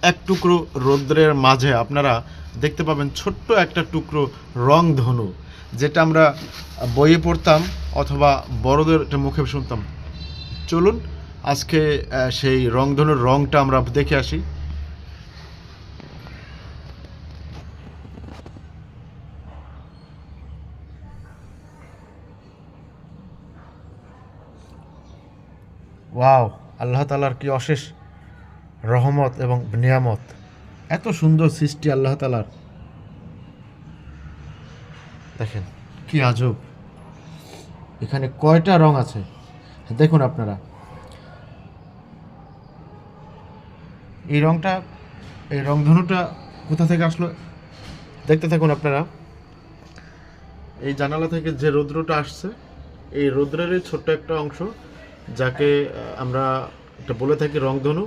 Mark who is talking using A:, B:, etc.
A: এক টুকরো রৌদ্রের মাঝে আপনারা দেখতে পাবেন ছোট্ট একটা টুকরো রংধনু, যেটা আমরা বইয়ে পড়তাম অথবা বড়দের মুখে শুনতাম। চলুন আজকে সেই রংধনুর রংটা আমরা দেখে আসি। ওয়াও, আল্লাহ তাআলার কি অশেষ রহমত এবং নিয়ামত! এত সুন্দর সৃষ্টি আল্লাহ তাআলার, দেখেন কি আজব! এখানে কয়টা রং আছে দেখুন আপনারা। এই রংটা, এই রংধনুটা কোথা থেকে আসলো দেখতে থাকুন আপনারা। এই জানালা থেকে যে রৌদ্রটা আসছে, এই রৌদ্রেরই ছোট্ট একটা অংশ, যাকে আমরা এটা বলে থাকি রংধনু।